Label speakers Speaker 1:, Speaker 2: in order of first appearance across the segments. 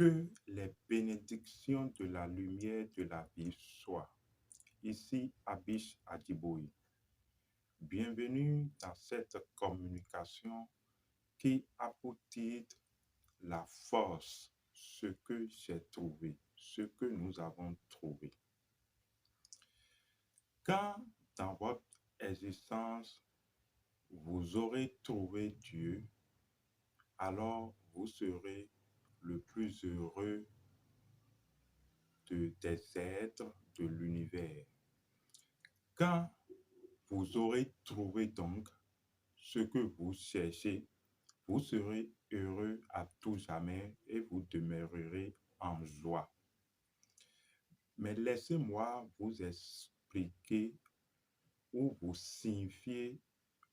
Speaker 1: Que les bénédictions de la lumière de la vie soient. Ici, Abish Adjiboui. Bienvenue dans cette communication qui a pour titre La force, ce que j'ai trouvé, ce que nous avons trouvé. Quand dans votre existence, vous aurez trouvé Dieu, alors vous serez le plus heureux des êtres de l'univers. Quand vous aurez trouvé donc ce que vous cherchez, vous serez heureux à tout jamais et vous demeurerez en joie. Mais laissez-moi vous expliquer ou vous signifier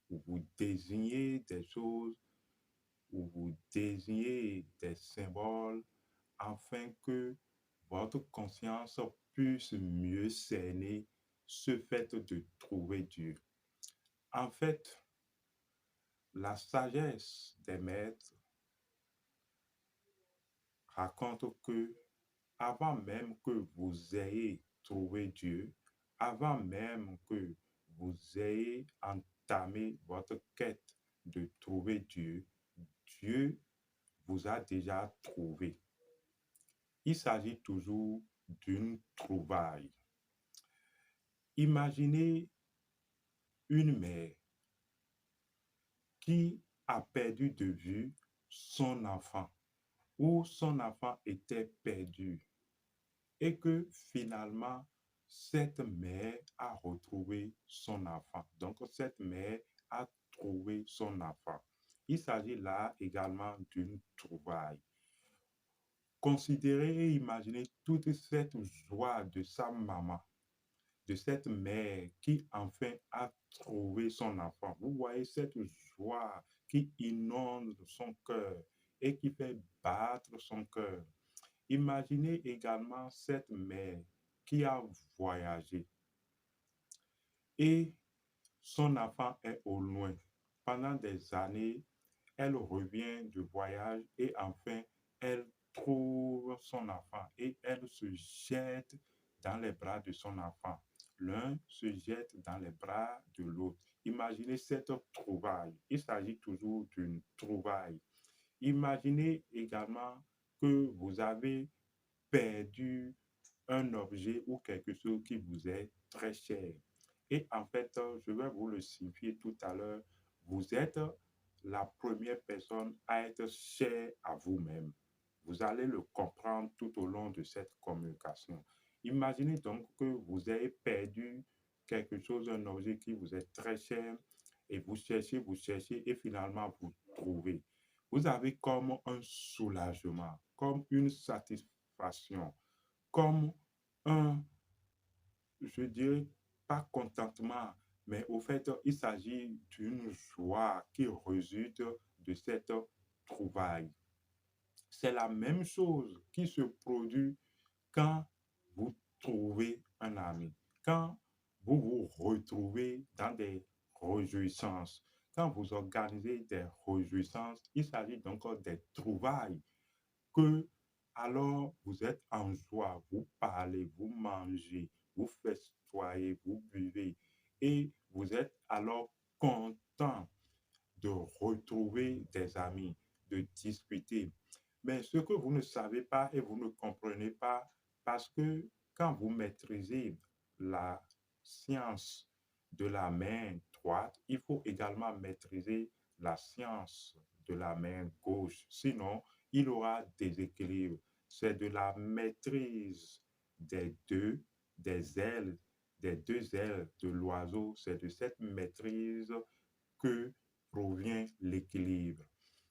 Speaker 1: ou vous désigner des choses ou vous désigner des symboles afin que votre conscience puisse mieux cerner ce fait de trouver Dieu. En fait, la sagesse des maîtres raconte que avant même que vous ayez trouvé Dieu, avant même que vous ayez entamé votre quête de trouver Dieu, Dieu vous a déjà trouvé. Il s'agit toujours d'une trouvaille. Imaginez une mère qui a perdu de vue son enfant ou son enfant était perdu et que finalement cette mère a retrouvé son enfant. Donc cette mère a trouvé son enfant. Il s'agit là également d'une trouvaille. Considérez et imaginez toute cette joie de sa maman, de cette mère qui enfin a trouvé son enfant. Vous voyez cette joie qui inonde son cœur et qui fait battre son cœur. Imaginez également cette mère qui a voyagé et son enfant est au loin. Pendant des années, elle revient du voyage et enfin, elle trouve son enfant et elle se jette dans les bras de son enfant. L'un se jette dans les bras de l'autre. Imaginez cette trouvaille. Il s'agit toujours d'une trouvaille. Imaginez également que vous avez perdu un objet ou quelque chose qui vous est très cher. Et en fait, je vais vous le signifier tout à l'heure, vous êtes la première personne à être chère à vous-même. Vous allez le comprendre tout au long de cette communication. Imaginez donc que vous avez perdu quelque chose, un objet qui vous est très cher, et vous cherchez, et finalement vous trouvez. Vous avez comme un soulagement, comme une satisfaction, comme un, je dirais, pas contentement, mais au fait, il s'agit d'une joie qui résulte de cette trouvaille. C'est la même chose qui se produit quand vous trouvez un ami, quand vous vous retrouvez dans des réjouissances, quand vous organisez des réjouissances, il s'agit donc des trouvailles que alors vous êtes en joie, vous parlez, vous mangez, vous festoyez, vous buvez et vous êtes alors content de retrouver des amis, de discuter. Mais ce que vous ne savez pas et vous ne comprenez pas, parce que quand vous maîtrisez la science de la main droite, il faut également maîtriser la science de la main gauche. Sinon, il aura des équilibres. C'est de la maîtrise des deux, des deux ailes de l'oiseau. C'est de cette maîtrise que provient l'équilibre.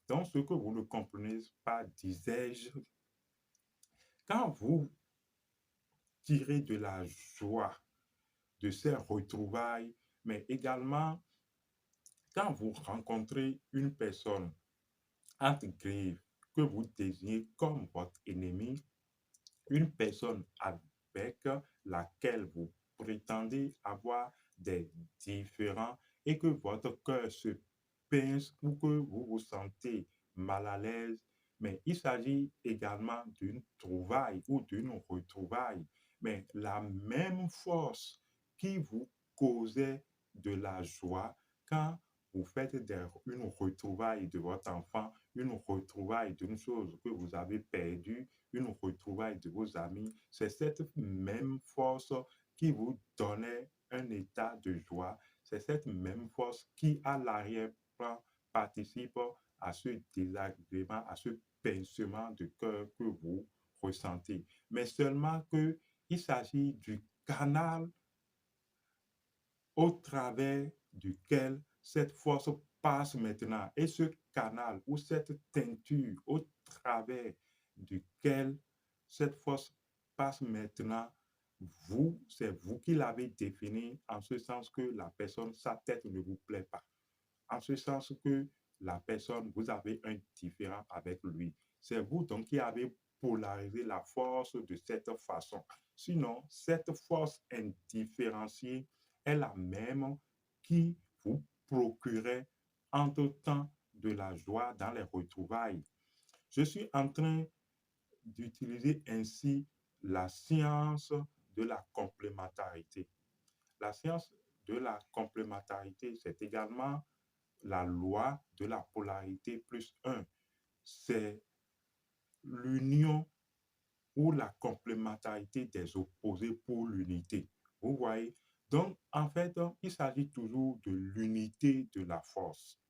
Speaker 1: Donc, ce que vous ne comprenez pas, disais-je, quand vous tirez de la joie de ces retrouvailles, mais également quand vous rencontrez une personne entre griffes que vous désignez comme votre ennemi, une personne avec laquelle vous prétendez avoir des différends et que votre cœur se pince ou que vous vous sentez mal à l'aise, mais il s'agit également d'une trouvaille ou d'une retrouvaille. Mais la même force qui vous causait de la joie quand vous faites une retrouvaille de votre enfant, une retrouvaille d'une chose que vous avez perdue, une retrouvaille de vos amis, c'est cette même force qui vous donnait un état de joie. C'est cette même force qui, à l'arrière-plan, participe à ce désagrément, à ce pincement de cœur que vous ressentez. Mais seulement qu'il s'agit du canal au travers duquel cette force passe maintenant. Et ce canal ou cette teinture au travers duquel cette force passe maintenant, c'est vous qui l'avez défini en ce sens que la personne, sa tête ne vous plaît pas. En ce sens que la personne, vous avez un différent avec lui. C'est vous donc qui avez polarisé la force de cette façon. Sinon, cette force indifférenciée est la même qui vous procurait en tout temps de la joie dans les retrouvailles. Je suis en train d'utiliser ainsi la science de la complémentarité. La science de la complémentarité, c'est également la loi de la polarité plus un. C'est l'union ou la complémentarité des opposés pour l'unité. Vous voyez? Donc, en fait, il s'agit toujours de l'unité de la force.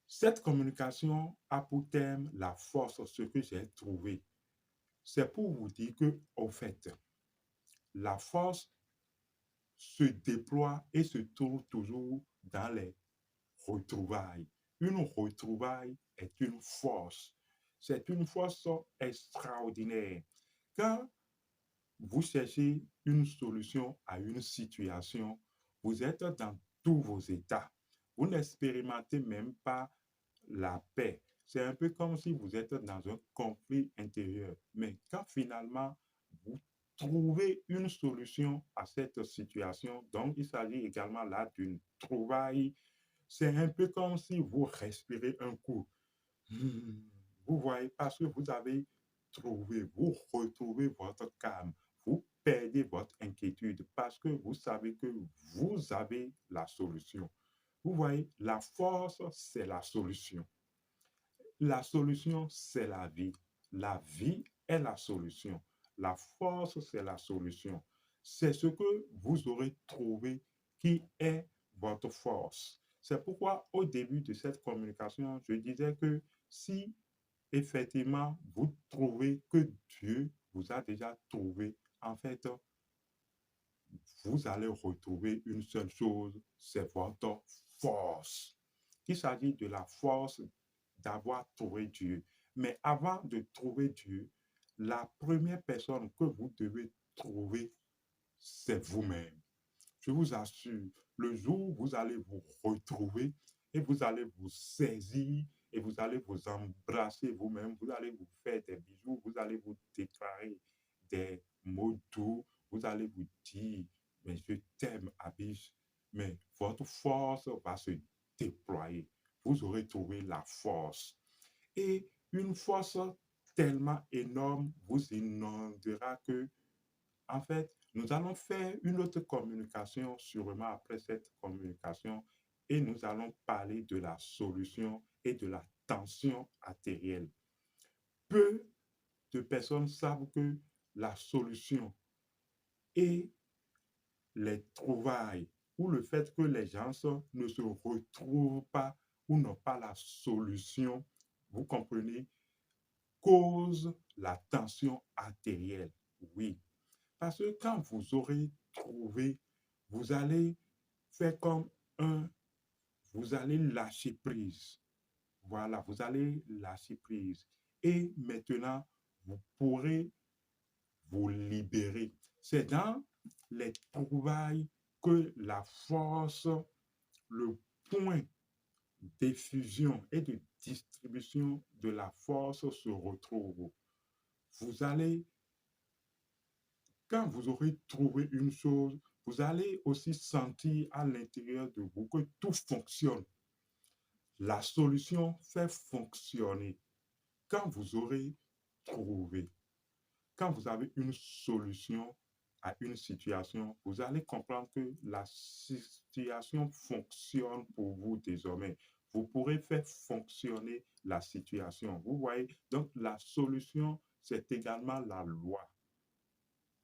Speaker 1: Cette communication a pour thème la force, ce que j'ai trouvé. C'est pour vous dire que, au fait, la force se déploie et se trouve toujours dans les retrouvailles. Une retrouvaille est une force. C'est une force extraordinaire. Quand vous cherchez une solution à une situation, vous êtes dans tous vos états. Vous n'expérimentez même pas la paix. C'est un peu comme si vous êtes dans un conflit intérieur. Mais quand finalement vous trouvez une solution à cette situation, donc il s'agit également là d'une trouvaille. C'est un peu comme si vous respirez un coup. Vous voyez, parce que vous avez trouvé, vous retrouvez votre calme, vous perdez votre inquiétude parce que vous savez que vous avez la solution. Vous voyez, la force, c'est la solution. La solution, c'est la vie. La vie est la solution. La force, c'est la solution. C'est ce que vous aurez trouvé qui est votre force. C'est pourquoi au début de cette communication, je disais que si effectivement vous trouvez que Dieu vous a déjà trouvé, en fait, vous allez retrouver une seule chose, c'est votre force. Il s'agit de la force d'avoir trouvé Dieu. Mais avant de trouver Dieu, la première personne que vous devez trouver, c'est vous-même. Je vous assure, le jour où vous allez vous retrouver et vous allez vous saisir et vous allez vous embrasser vous-même, vous allez vous faire des bisous, vous allez vous déclarer des mots doux, vous allez vous dire, mais je t'aime, Abish, mais votre force va se déployer. Vous aurez trouvé la force. Et une force tellement énorme vous inondera que en fait, nous allons faire une autre communication sûrement après cette communication et nous allons parler de la solution et de la tension artérielle. Peu de personnes savent que la solution et les trouvailles ou le fait que les gens ne se retrouvent pas ou n'ont pas la solution, vous comprenez, cause la tension artérielle. Oui, parce que quand vous aurez trouvé, vous allez faire comme un, vous allez lâcher prise. Voilà, vous allez lâcher prise. Et maintenant, vous pourrez vous libérer. C'est dans les trouvailles que la force, le point d'effusion et de distribution de la force se retrouve. Vous allez quand vous aurez trouvé une chose, vous allez aussi sentir à l'intérieur de vous que tout fonctionne. La solution fait fonctionner. Quand vous aurez trouvé, quand vous avez une solution à une situation, vous allez comprendre que la situation fonctionne pour vous désormais. Vous pourrez faire fonctionner la situation. Vous voyez, donc la solution, c'est également la loi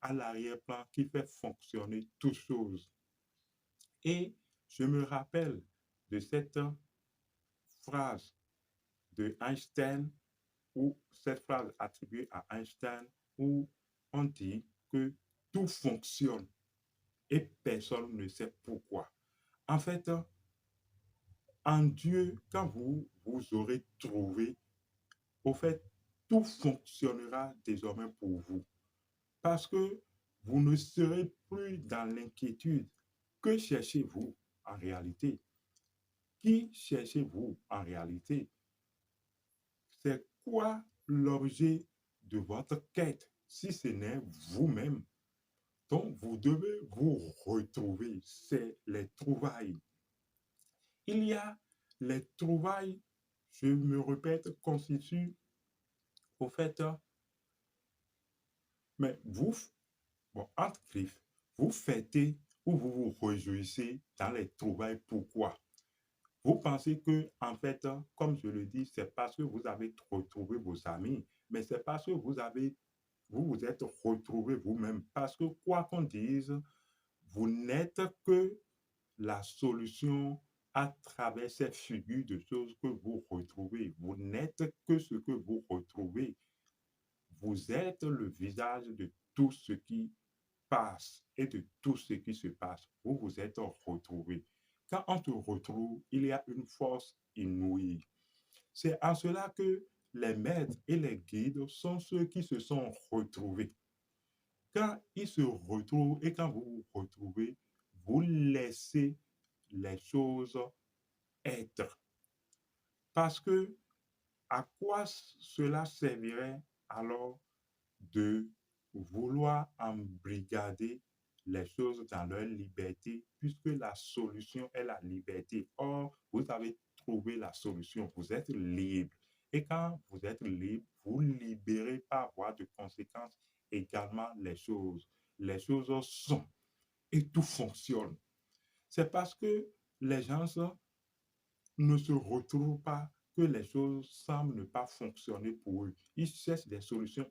Speaker 1: à l'arrière-plan qui fait fonctionner toutes choses. Et je me rappelle de cette phrase de Einstein, ou cette phrase attribuée à Einstein, où on dit que tout fonctionne et personne ne sait pourquoi. En fait, en Dieu, quand vous aurez trouvé, au fait, tout fonctionnera désormais pour vous. Parce que vous ne serez plus dans l'inquiétude. Que cherchez-vous en réalité? Qui cherchez-vous en réalité? C'est quoi l'objet de votre quête si ce n'est vous-même? Donc, vous devez vous retrouver. C'est les trouvailles. Il y a les trouvailles, je me répète, constituent au fait, mais vous, bon, entre griffes, vous fêtez ou vous vous réjouissez dans les trouvailles. Pourquoi? Vous pensez que, en fait, comme je le dis, c'est parce que vous avez retrouvé vos amis, mais c'est parce que vous vous êtes retrouvé vous-même. Parce que, quoi qu'on dise, vous n'êtes que la solution à travers ces figures de choses que vous retrouvez. Vous n'êtes que ce que vous retrouvez. Vous êtes le visage de tout ce qui passe et de tout ce qui se passe. Vous vous êtes retrouvé. Quand on te retrouve, il y a une force inouïe. C'est en cela que les maîtres et les guides sont ceux qui se sont retrouvés. Quand ils se retrouvent et quand vous vous retrouvez, vous laissez les choses être. Parce que à quoi cela servirait alors de vouloir embrigader les choses dans leur liberté, puisque la solution est la liberté. Or, vous avez trouvé la solution, vous êtes libre. Et quand vous êtes libre, vous libérez par voie de conséquence également les choses. Les choses sont et tout fonctionne. C'est parce que les gens ne se retrouvent pas que les choses semblent ne pas fonctionner pour eux. Ils cherchent des solutions,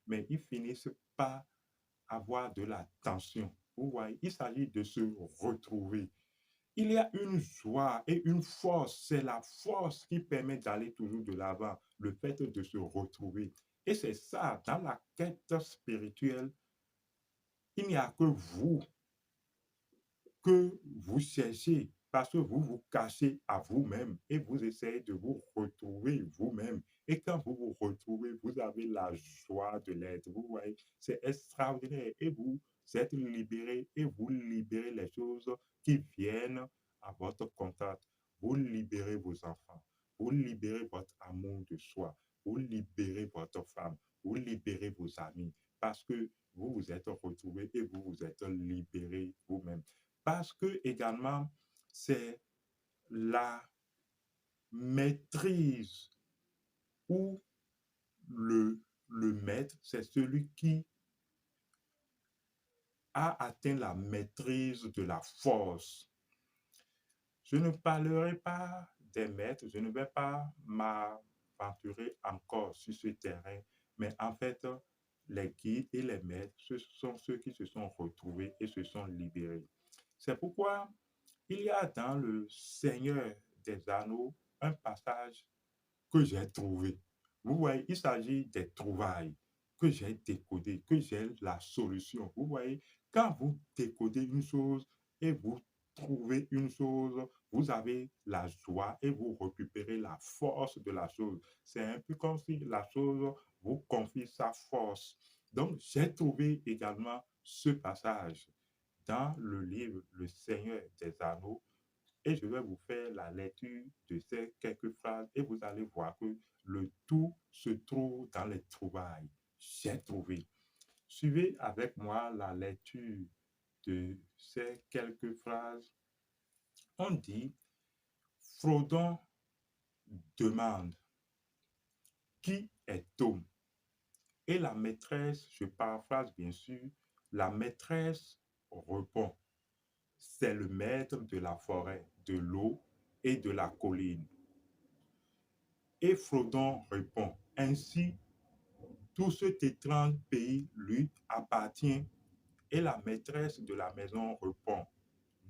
Speaker 1: mais ils finissent par avoir de la tension. Vous voyez, il s'agit de se retrouver. Il y a une joie et une force. C'est la force qui permet d'aller toujours de l'avant, le fait de se retrouver. Et c'est ça, dans la quête spirituelle, il n'y a que vous cherchez parce que vous vous cachez à vous-même et vous essayez de vous retrouver vous-même. Et quand vous vous retrouvez, vous avez la joie de l'être. Vous voyez, c'est extraordinaire et vous êtes libéré et vous libérez les choses qui viennent à votre contact. Vous libérez vos enfants, vous libérez votre amour de soi, vous libérez votre femme, vous libérez vos amis parce que vous vous êtes retrouvés et vous vous êtes libéré vous-même. Parce que également, c'est la maîtrise ou le maître, c'est celui qui a atteint la maîtrise de la force. Je ne parlerai pas des maîtres, je ne vais pas m'aventurer encore sur ce terrain, mais en fait, les guides et les maîtres, ce sont ceux qui se sont retrouvés et se sont libérés. C'est pourquoi il y a dans le Seigneur des Anneaux un passage que j'ai trouvé. Vous voyez, il s'agit des trouvailles que j'ai décodées, que j'ai la solution. Vous voyez, quand vous décodez une chose et vous trouvez une chose, vous avez la joie et vous récupérez la force de la chose. C'est un peu comme si la chose vous confie sa force. Donc, j'ai trouvé également ce passage dans le livre Le Seigneur des Anneaux et je vais vous faire la lecture de ces quelques phrases et vous allez voir que le tout se trouve dans les trouvailles. J'ai trouvé. Suivez avec moi la lecture de ces quelques phrases. On dit, Frodon demande, qui est Tom? Et la maîtresse, je paraphrase bien sûr, la maîtresse répond, c'est le maître de la forêt, de l'eau et de la colline. Et Frodon répond, ainsi, tout cet étrange pays lui appartient. Et la maîtresse de la maison répond,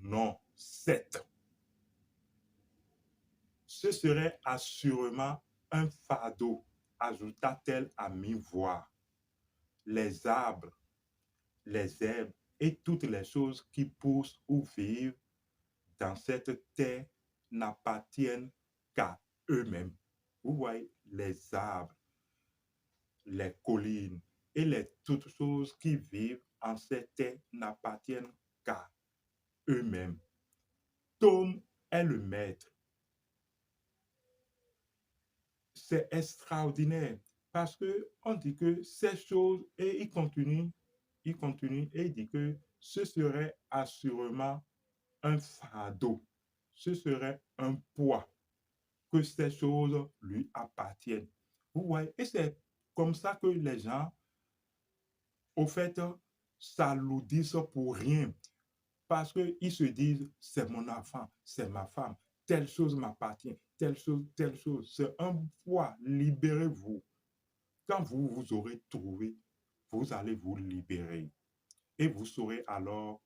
Speaker 1: non, 7. Ce serait assurément un fardeau, ajouta-t-elle à mi-voix. Les arbres, les herbes et toutes les choses qui poussent ou vivent dans cette terre n'appartiennent qu'à eux-mêmes. Vous voyez, les arbres, les collines et toutes choses qui vivent en cette terre n'appartiennent qu'à eux-mêmes. Tom est le maître. C'est extraordinaire parce que on dit que ces choses, et il continue et il dit que ce serait assurément un fardeau, ce serait un poids que ces choses lui appartiennent. Vous voyez, et c'est comme ça que les gens, au fait, s'alourdissent pour rien. Parce qu'ils se disent, c'est mon enfant, c'est ma femme, telle chose m'appartient, telle chose, telle chose. C'est un poids, libérez-vous. Quand vous aurez trouvé, vous allez vous libérer. Et vous saurez alors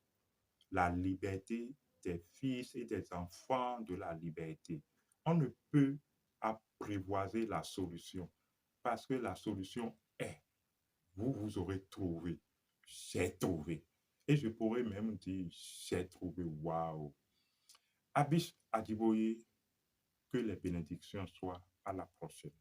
Speaker 1: la liberté des fils et des enfants de la liberté. On ne peut apprivoiser la solution parce que la solution est, vous aurez trouvé, j'ai trouvé. Et je pourrais même dire, j'ai trouvé, waouh. Abish Adiboye, que les bénédictions soient à la prochaine.